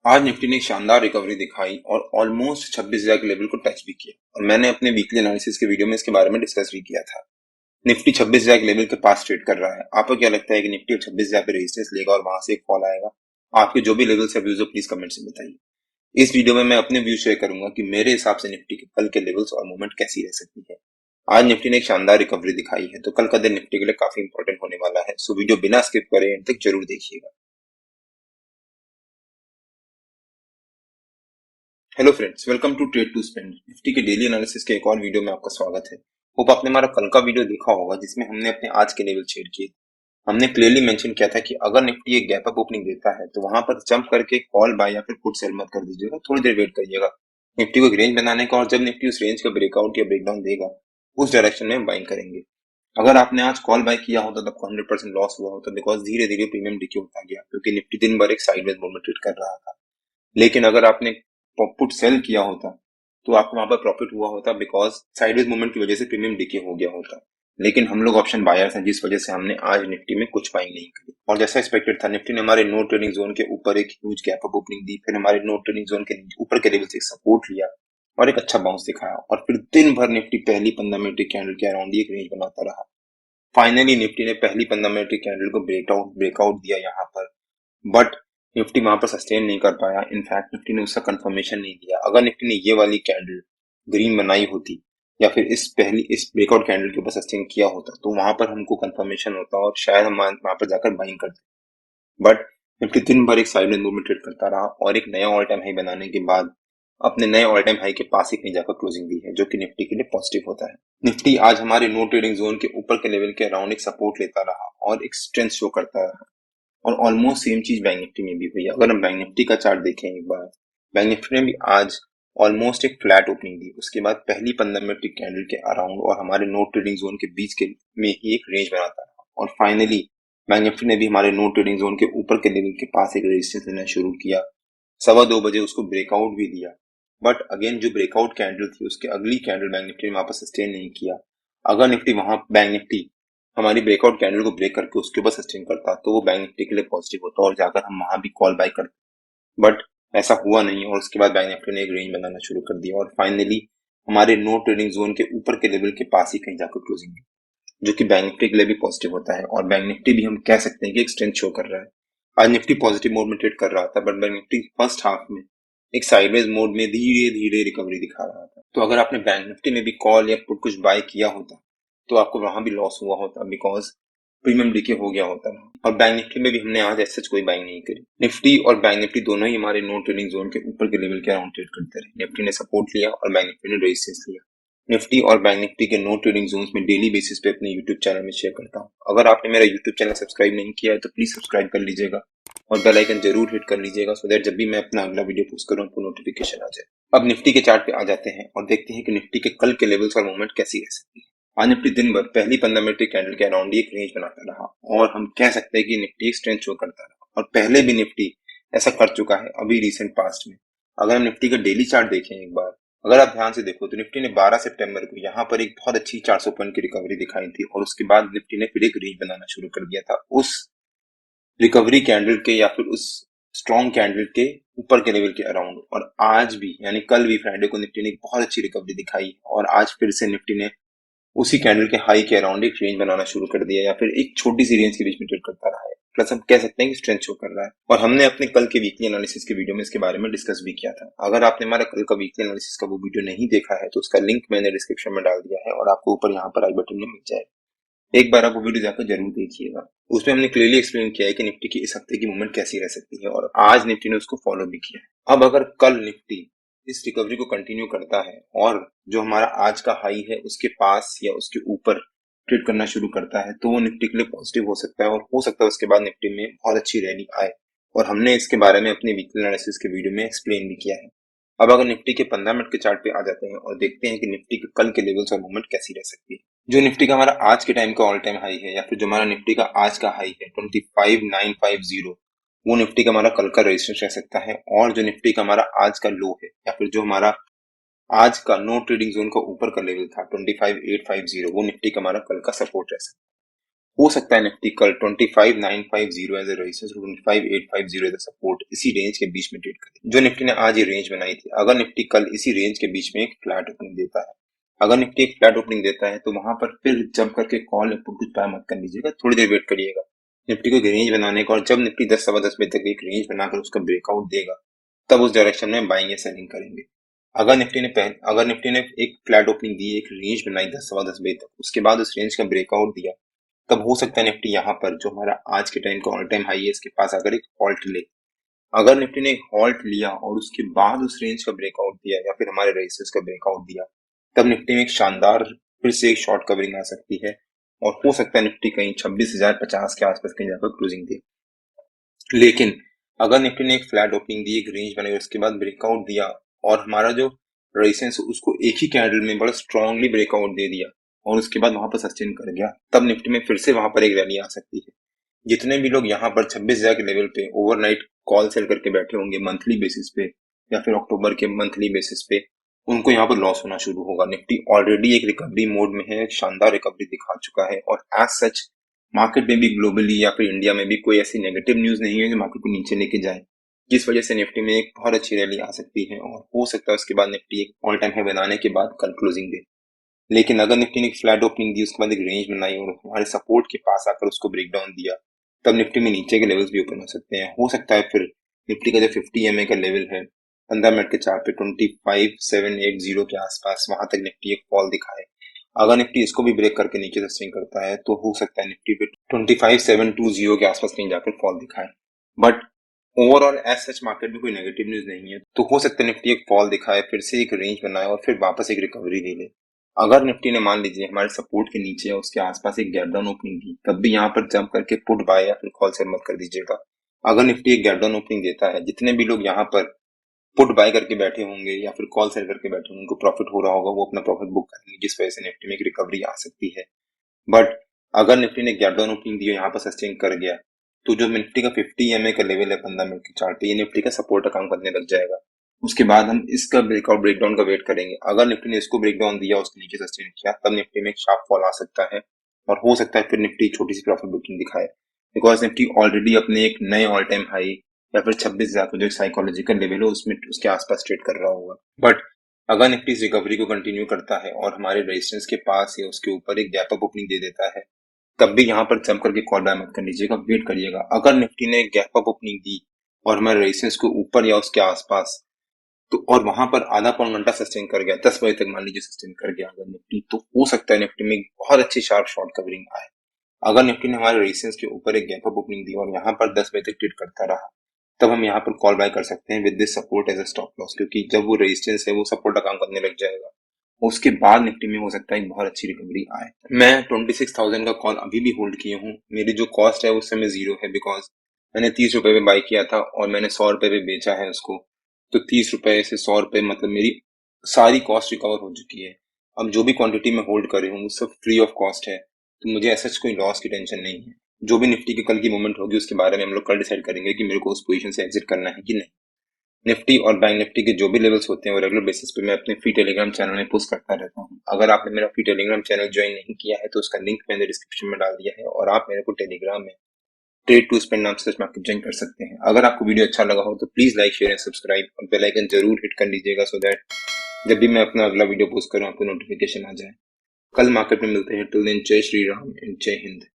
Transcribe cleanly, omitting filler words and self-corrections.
आज निफ्टी ने एक शानदार रिकवरी दिखाई और ऑलमोस्ट 26,000 के लेवल को टच भी किया और मैंने अपने वीकली एनालिसिस के वीडियो में इसके बारे में डिस्कस भी किया था। निफ्टी 26,000 के लेवल के पास ट्रेड कर रहा है। आपको क्या लगता है कि निफ्टी 26,000 पे रेजिस्टेंस लेगा और वहां से एक फॉल आएगा? आपके जो भी लेवल से व्यूज हो प्लीज कमेंट से बताइए। इस वीडियो में मैं अपने व्यू शेयर करूंगा कि मेरे हिसाब से निफ्टी के कल के लेवल्स और मूवमेंट कैसी रह सकती है। आज निफ्टी ने एक शानदार रिकवरी दिखाई है तो कल का दिन निफ्टी के लिए काफी इंपॉर्टेंट होने वाला है, सो वीडियो बिना स्किप करे एंड तक जरूर देखिएगा। Hello friends, welcome to trade to spend. Nifty के डेली एनालिसिस के एक और वीडियो में आपका स्वागत है। होप आपने हमारा कल का वीडियो देखा होगा जिसमें हमने अपने आज के लेवल शेयर किए। हमने क्लियरली मेंशन किया था कि अगर निफ्टी एक गैप अप ओपनिंग देता है तो वहां पर जंप करके कॉल बाय या फिर पुट सेल मत कर दीजिएगा, थोड़ी देर वेट करिएगा निफ्टी को एक रेंज बनाने का, और जब निफ्टी उस रेंज का ब्रेकआउट या ब्रेकडाउन देगा उस डायरेक्शन में बाइंग करेंगे। अगर आपने आज कॉल बाय किया होता तो आपको 100% लॉस हुआ होता, बिकॉज धीरे धीरे प्रीमियम डिके होता गया क्योंकि निफ्टी दिन भर एक साइडवेज मूवमेंट ट्रेड कर रहा था। लेकिन अगर आपने पुट सेल किया होता तो आपको वहां पर प्रॉफिट हुआ होता, बिकॉज साइडवेज मूवमेंट की वजह से प्रीमियम डिके हो गया होता। लेकिन हम लोग ऑप्शन बायर्स हैं जिस वजह से हमने आज निफ्टी में कुछ बाइंग नहीं करी, और जैसा एक्सपेक्टेड था निफ्टी ने हमारे नो ट्रेडिंग जोन के ऊपर एक ह्यूज गैप अप ओपनिंग दी, फिर हमारे नो ट्रेडिंग जोन के ऊपर के लेवल से एक सपोर्ट लिया और एक अच्छा बाउंस दिखाया, और फिर दिन भर निफ्टी पहली 15 मिनट की कैंडल के अराउंड एक रेंज बनाता रहा। फाइनली निफ्टी ने पहली 15 मिनट की कैंडल को ब्रेकआउट दिया यहाँ पर, बट निफ्टी वहां पर सस्टेन नहीं कर पाया। इनफैक्ट निफ्टी ने उसका कंफर्मेशन नहीं दिया। अगर निफ्टी ने ये वाली कैंडल ग्रीन बनाई होती या फिर इस ब्रेकआउट कैंडल के ऊपर सस्टेन किया होता तो वहां पर हमको कंफर्मेशन होता और शायद हम वहां पर जाकर बाइंग करते। बट निफ्टी दिन भर एक साइड मूवमेंट ट्रेड करता रहा और एक नया ऑल टाइम हाई बनाने के बाद अपने नए ऑल टाइम हाई के पास ही कहीं जाकर क्लोजिंग दी है, जो कि निफ्टी के लिए पॉजिटिव होता है। निफ्टी आज हमारे नो ट्रेडिंग जोन के ऊपर के लेवल के अराउंड एक सपोर्ट लेता रहा और एक स्ट्रेंथ शो करता रहा, और ऑलमोस्ट सेम चीज बैंक निफ्टी में भी हुई है। अगर हम बैंक निफ्टी का चार्ट देखें एक बार, बैंक निफ्टी ने भी आज ऑलमोस्ट एक फ्लैट ओपनिंग दी, उसके बाद पहली 15 मिनट की कैंडल के अराउंड और हमारे नो ट्रेडिंग जोन के बीच के में ही एक रेंज बनाता रहा, और फाइनली बैंक निफ्टी ने भी हमारे नो ट्रेडिंग जोन के ऊपर के लेवल के पास एक रेजिस्टेंस लेना शुरू किया। 2:15 बजे उसको ब्रेकआउट भी दिया, बट अगेन जो ब्रेकआउट कैंडल थी उसके अगली कैंडल बैंक निफ्टी ने वापस सस्टेन नहीं किया। अगर निफ्टी वहां बैंक निफ्टी हमारी ब्रेकआउट कैंडल को ब्रेक करके उसके ऊपर सस्टेन करता तो वो बैंक निफ्टी के लिए पॉजिटिव होता और जाकर हम वहां भी कॉल बाय करते, बट ऐसा हुआ नहीं, और उसके बाद बैंक निफ्टी ने एक रेंज बनाना शुरू कर दिया और फाइनली हमारे नो ट्रेडिंग जोन के ऊपर के लेवल के पास ही कहीं जाकर क्लोजिंग दी, जो कि बैंक निफ्टी के लिए भी पॉजिटिव होता है, और बैंक निफ्टी भी हम कह सकते हैं कि एक स्ट्रेंथ शो कर रहा है। आज निफ्टी पॉजिटिव मोड में ट्रेड कर रहा था, but bank Nifty first half में एक साइडवेज मोड में धीरे धीरे रिकवरी दिखा रहा था। तो अगर आपने बैंक निफ्टी में भी कॉल या पुट कुछ बाय किया होता तो आपको वहां भी लॉस हुआ होता, बिकॉज प्रीमियम डीके हो गया होता है। और बैंक निफ्टी में भी हमने आज ऐसा कोई बाइंग नहीं करी। निफ्टी और बैंक निफ्टी दोनों ही हमारे नो ट्रेडिंग जोन के ऊपर के लेवल के अराउंड ट्रेड करते रहे। निफ्टी ने सपोर्ट लिया और बैंक निफ्टी ने रेजिस्टेंस लिया। निफ्टी और बैंक निफ्टी के नो ट्रेडिंग जोन्स में डेली बेसिस पे अपने यूट्यूब चैनल में शेयर करता हूँ। अगर आपने मेरा यूट्यूब चैनल सब्सक्राइब नहीं किया है तो प्लीज सब्सक्राइब कर लीजिएगा और बेल आइकन जरूर हिट कर लीजिएगा, सो दैट जब भी मैं अपना अगला वीडियो पोस्ट करूँ आपको नोटिफिकेशन आ जाए। अब निफ्टी के चार्ट पे आ जाते हैं और देखते हैं कि निफ्टी के कल के लेवल्स और मूवमेंट कैसी रह सकती है। आज निफ्टी दिन भर पहली 15 मिनट की कैंडल के अराउंड एक रेंज बनाता रहा और हम कह सकते हैं कि निफ्टी एक स्ट्रेंथ शो करता रहा, और पहले भी निफ्टी ऐसा कर चुका है अभी रिसेंट पास्ट में। अगर हम निफ्टी का डेली चार्ट देखें एक बार, अगर आप ध्यान से देखो तो निफ्टी ने 12 सितंबर को यहाँ पर एक बहुत अच्छी 400 पॉइंट की रिकवरी दिखाई थी, और उसके बाद निफ्टी ने फिर एक रेंज बनाना शुरू कर दिया था उस रिकवरी कैंडल के या फिर उस स्ट्रॉन्ग कैंडल के ऊपर के लेवल के अराउंड। और आज भी यानी कल भी फ्राइडे को निफ्टी ने एक बहुत अच्छी रिकवरी दिखाई और आज फिर से निफ्टी ने उसी कैंडल के हाई के अराउंड एक रेंज बनाना शुरू कर दिया या फिर एक छोटी सी रेंज के बीच में ट्रेड करता रहा है। प्लस हम कह सकते हैं कि स्ट्रेंथ शो कर रहा है, और हमने अपने कल के वीकली एनालिसिस के वीडियो में इसके बारे में डिस्कस भी किया था। अगर आपने हमारा कल का वीकली एनालिसिस का वो वीडियो नहीं देखा है तो उसका लिंक मैंने डिस्क्रिप्शन में डाल दिया है और आपको ऊपर यहाँ पर आई बटन में मिल जाएगा। एक बार आप वो वीडियो जाकर जरूर देखिएगा। उसमें हमने क्लियरली एक्सप्लेन किया है कि निफ्टी की इस हफ्ते की मूवमेंट कैसी रह सकती है, और आज निफ्टी ने उसको फॉलो भी किया है। अब अगर कल निफ्टी इस रिकवरी को कंटिन्यू करता है और जो हमारा आज का हाई है उसके पास या उसके ऊपर ट्रेड करना शुरू करता है तो वो निफ्टी के लिए पॉजिटिव हो सकता है, और हो सकता है उसके बाद निफ्टी में बहुत अच्छी रैली आए, और हमने इसके बारे में अपने वीकली एनालिसिस के वीडियो में एक्सप्लेन भी किया है। अब अगर निफ्टी के 15 मिनट के चार्ट पे आ जाते हैं और देखते हैं कि निफ्टी के कल के लेवल्स और मूवमेंट कैसी रह सकती है। जो निफ्टी का हमारा आज के टाइम का ऑल टाइम हाई है या फिर जो हमारा निफ्टी का आज का हाई है 25,950, वो निफ्टी का हमारा कल का रेजिस्टेंस रह सकता है, और जो निफ्टी का हमारा आज का लो है या फिर जो हमारा आज का नो ट्रेडिंग जोन का ऊपर का लेवल था 25,850, वो निफ्टी का हमारा कल का सपोर्ट रह सकता है। हो सकता है निफ्टी कल 25,950 as a resistance, 25,850 as a support, इसी रेंज के बीच में ट्रेड करे जो निफ्टी ने आज ये रेंज बनाई थी। अगर निफ्टी कल इसी रेंज के बीच में एक फ्लैट ओपनिंग देता है, अगर निफ्टी एक फ्लैट ओपनिंग देता है तो वहां पर फिर जंप करके कॉल या पुट कुछ बाय मत कर लीजिएगा, थोड़ी देर वेट करिएगा निफ्टी को एक रेंज बनाने का, और जब निफ्टी 10 सवा 10 बजे तक एक रेंज बनाकर उसका ब्रेकआउट देगा तब उस डायरेक्शन में बाइंग या सेलिंग करेंगे। अगर निफ्टी ने एक फ्लैट ओपनिंग दी, एक रेंज बनाई 10 सवा 10 बजे तक, उसके बाद उस रेंज का ब्रेकआउट दिया, तब हो सकता है निफ्टी यहाँ पर जो हमारा आज के टाइम का ऑल टाइम हाई है इसके पास अगर एक हॉल्ट ले। अगर निफ्टी ने एक हॉल्ट लिया और उसके बाद उस रेंज का ब्रेकआउट दिया या फिर हमारे रेजिस्टेंस का ब्रेकआउट दिया, तब निफ्टी में एक शानदार फिर से एक शॉर्ट कवरिंग आ सकती है और हो सकता है निफ्टी कहीं 26,050 के आसपास कहीं जाकर क्लोजिंग दे। लेकिन अगर निफ्टी ने एक फ्लैट ओपनिंग दी, एक रेंज बनाई, उसके बाद ब्रेकआउट दिया और हमारा जो रेजिस्टेंस उसको एक ही कैंडल में बड़ा स्ट्रांगली ब्रेकआउट दे दिया और उसके बाद वहां पर सस्टेन कर गया, तब निफ्टी में फिर से वहां पर एक रैली आ सकती है। जितने भी लोग यहाँ पर 26,000 के लेवल पे ओवरनाइट कॉल सेल करके बैठे होंगे मंथली बेसिस पे या फिर अक्टूबर के मंथली बेसिस पे, उनको यहाँ पर लॉस होना शुरू होगा। निफ्टी ऑलरेडी एक रिकवरी मोड में है, एक शानदार रिकवरी दिखा चुका है और एज सच मार्केट में भी ग्लोबली या फिर इंडिया में भी कोई ऐसी नेगेटिव न्यूज नहीं है जो मार्केट को नीचे लेके जाए, जिस वजह से निफ्टी में एक बहुत अच्छी रैली आ सकती है और हो सकता है उसके बाद निफ्टी एक ऑल टाइम हाई बनाने के बाद कल क्लोजिंग दे। लेकिन अगर निफ्टी ने एक फ्लैट ओपनिंग दी, उसके बाद एक रेंज बनाई और हमारे सपोर्ट के पास आकर उसको ब्रेक डाउन दिया, तब निफ्टी में नीचे के लेवल्स भी ओपन हो सकते हैं। हो सकता है फिर निफ्टी का जो 50 EMA का लेवल है 15 मिनट के चार्ट पे 25,780 के आसपास, वहां तक निफ्टी एक फॉल दिखाए। अगर निफ्टी इसको भी ब्रेक करके नीचे सस्टेन करता है तो हो सकता है निफ्टी पे 25,720 के आसपास कहीं जाकर फॉल दिखाए। But overall as such market में कोई नेगेटिव न्यूज नहीं है, तो हो सकता है निफ्टी एक फॉल दिखाए, फिर से एक रेंज बनाए और फिर वापस एक रिकवरी ले ले। अगर निफ्टी ने मान लीजिए हमारे सपोर्ट के नीचे या उसके आसपास एक गैप डाउन ओपनिंग दी, तब भी यहाँ पर जंप करके पुट बाय या फिर कॉल सेल मत कर दीजिएगा। अगर निफ्टी एक गैप डाउन ओपनिंग देता है, जितने भी लोग यहाँ पर पुट बाय करके बैठे होंगे या फिर कॉल सेल करके बैठे होंगे, उनको प्रॉफिट हो रहा होगा, वो अपना प्रॉफिट बुक करेंगे, जिस वजह से निफ्टी में एक रिकवरी आ सकती है। बट अगर निफ्टी ने गैप डाउन ओपनिंग दी और यहाँ पर सस्टेन कर गया, तो जो निफ्टी का 50 EMA का लेवल है 15 मिनट के चार्ट पे, ये निफ्टी का सपोर्ट काम करने लग जाएगा। उसके बाद हम इसका ब्रेकआउट ब्रेकडाउन का वेट करेंगे। अगर निफ्टी ने इसको ब्रेकडाउन दिया, उसके नीचे सस्टेन किया, तब निफ्टी में एक शार्प फॉल आ सकता है और हो सकता है फिर निफ्टी छोटी सी प्रॉफिट बुकिंग दिखाए, बिकॉज निफ्टी ऑलरेडी अपने एक नए ऑल टाइम हाई या फिर 26,000 का जो साइकोलॉजिकल लेवल है उसमें उसके आसपास ट्रेड कर रहा होगा। बट अगर निफ्टी इस रिकवरी को कंटिन्यू करता है और हमारे रेजिस्टेंस के पास या उसके ऊपर एक गैप अप ओपनिंग दे देता है, तब भी यहाँ पर जंप करके कॉल बाय मत कर लीजिएगा, वेट करिएगा। अगर निफ्टी ने गैप अप ओपनिंग दी और हमारे रेजिस्टेंस को ऊपर या उसके आसपास, तो और वहां पर आधा पौन घंटा सस्टेन कर गया, 10 बजे तक मान लीजिए सस्टेन कर गया अगर निफ्टी, तो हो सकता है निफ्टी में एक बहुत अच्छी शार्प शॉर्ट कवरिंग आए। अगर निफ्टी ने हमारे रेजिस्टेंस के ऊपर एक गैप अप ओपनिंग दी और यहाँ पर 10 बजे तक ट्रेड करता रहा, तब हम यहाँ पर कॉल बाय कर सकते हैं with this support as a stop loss, क्योंकि जब वो रेजिस्टेंस है वो सपोर्ट का काम करने लग जाएगा, उसके बाद निफ्टी में हो सकता है एक बहुत अच्छी रिकवरी आए। मैं 26,000 का कॉल अभी भी होल्ड किए हूँ, मेरी जो कॉस्ट है उस समय 0 है, बिकॉज मैंने 30 रुपए पे बाय किया था और मैंने 100 रुपए पे बेचा है उसको, तो 30 रुपए से 100 रुपए मतलब मेरी सारी कॉस्ट रिकवर हो चुकी है। अब जो भी क्वांटिटी में होल्ड कर रही हूँ वो सब फ्री ऑफ कॉस्ट है, तो मुझे ऐसा कोई लॉस की टेंशन नहीं है। जो भी निफ्टी की कल की मूवमेंट होगी उसके बारे में हम लोग कल डिसाइड करेंगे कि मेरे को उस पोजीशन से एग्जिट करना है कि नहीं। निफ्टी और बैंक निफ्टी के जो भी लेवल्स होते हैं वो रेगुलर बेसिस पे मैं अपने फ्री टेलीग्राम चैनल में पोस्ट करता रहता हूँ। अगर आपने मेरा फ्री टेलीग्राम चैनल ज्वाइन नहीं किया है तो उसका लिंक मैंने डिस्क्रिप्शन में डाल दिया है और आप मेरे को टेलीग्राम में ट्रेड टू स्पेंड नाम से मार्केट ज्वाइन कर सकते हैं। अगर आपको वीडियो अच्छा लगा हो तो please like share and subscribe और बेल आइकन जरूर हिट कर लीजिएगा, सो दैट जब भी मैं अपना अगला वीडियो पोस्ट करूँ आपको नोटिफिकेशन आ जाए। कल मार्केट में मिलते हैं, टिल देन जय श्री राम एंड जय हिंद।